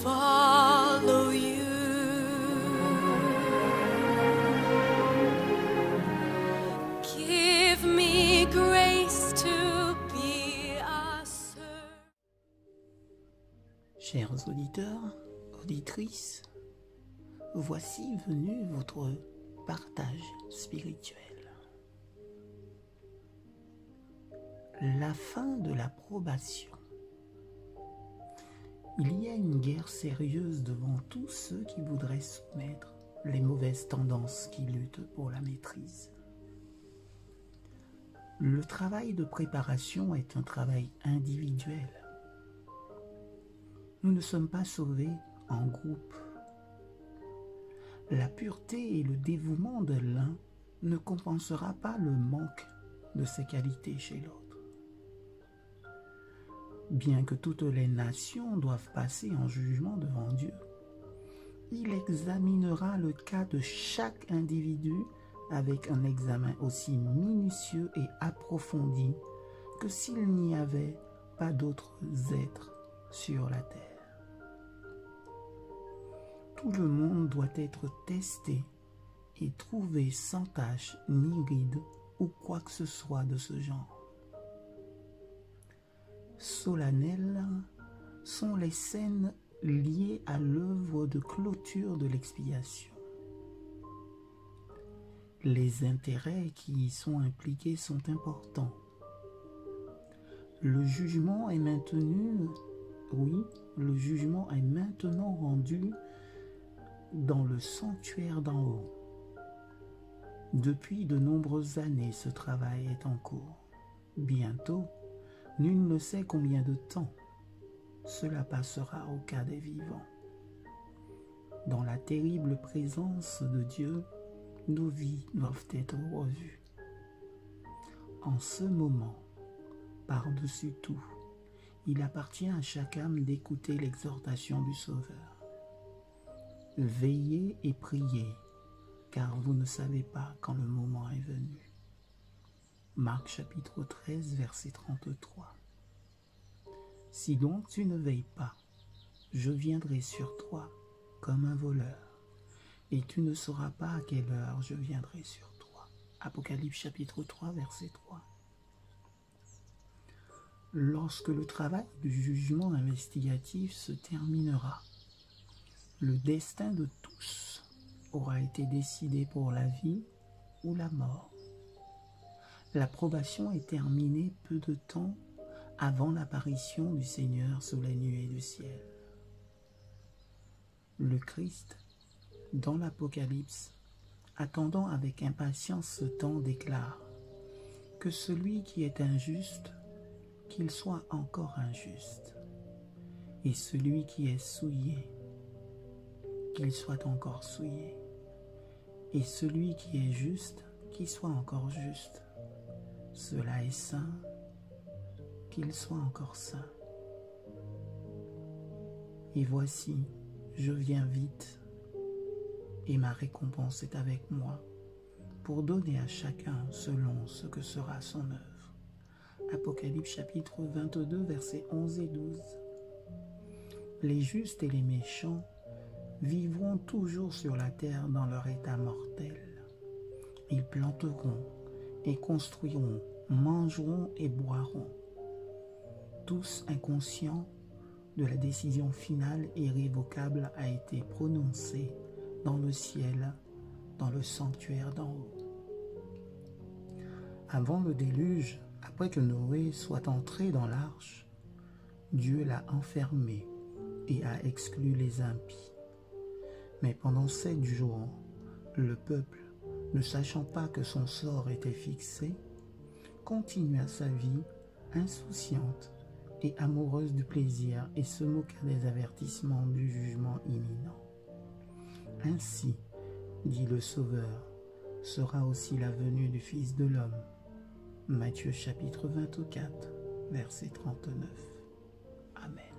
follow you. Give me grace to be a servant. Chers auditeurs, auditrices, voici venu votre partage spirituel. La fin de la probation. Il y a une guerre sérieuse devant tous ceux qui voudraient soumettre les mauvaises tendances qui luttent pour la maîtrise. Le travail de préparation est un travail individuel. Nous ne sommes pas sauvés en groupe. La pureté et le dévouement de l'un ne compensera pas le manque de ses qualités chez l'autre. Bien que toutes les nations doivent passer en jugement devant Dieu, il examinera le cas de chaque individu avec un examen aussi minutieux et approfondi que s'il n'y avait pas d'autres êtres sur la terre. Tout le monde doit être testé et trouvé sans tache ni ride ou quoi que ce soit de ce genre. Solennelles sont les scènes liées à l'œuvre de clôture de l'expiation. Les intérêts qui y sont impliqués sont importants. Le jugement est maintenu, le jugement est maintenant rendu dans le sanctuaire d'en haut. Depuis de nombreuses années, ce travail est en cours. Bientôt, nul ne sait combien de temps cela passera au cas des vivants. Dans la terrible présence de Dieu, nos vies doivent être revues. En ce moment, par-dessus tout, il appartient à chaque âme d'écouter l'exhortation du Sauveur. Veillez et priez, car vous ne savez pas quand le moment est venu. Marc chapitre 13, verset 33. Si donc tu ne veilles pas, je viendrai sur toi comme un voleur, et tu ne sauras pas à quelle heure je viendrai sur toi. Apocalypse chapitre 3, verset 3. Lorsque le travail du jugement investigatif se terminera, le destin de tous aura été décidé pour la vie ou la mort. L'approbation est terminée peu de temps avant l'apparition du Seigneur sous les nuées du ciel. Le Christ, dans l'Apocalypse, attendant avec impatience ce temps, déclare que celui qui est injuste, qu'il soit encore injuste, et celui qui est souillé, qu'il soit encore souillé, et celui qui est juste, qu'il soit encore juste. Cela est saint, qu'il soit encore saint. Et voici, je viens vite, et ma récompense est avec moi, pour donner à chacun selon ce que sera son œuvre. Apocalypse chapitre 22, versets 11 et 12. Les justes et les méchants vivront toujours sur la terre dans leur état mortel. Ils planteront et construiront, mangeront et boiront, tous inconscients de la décision finale et irrévocable a été prononcée dans le ciel, dans le sanctuaire d'en haut. Avant le déluge, après que Noé soit entré dans l'arche, Dieu l'a enfermé et a exclu les impies. Mais pendant 7 jours, le peuple, ne sachant pas que son sort était fixé, continua sa vie insouciante et amoureuse du plaisir et se moqua des avertissements du jugement imminent. Ainsi, dit le Sauveur, sera aussi la venue du Fils de l'homme. Matthieu chapitre 24, verset 39. Amen.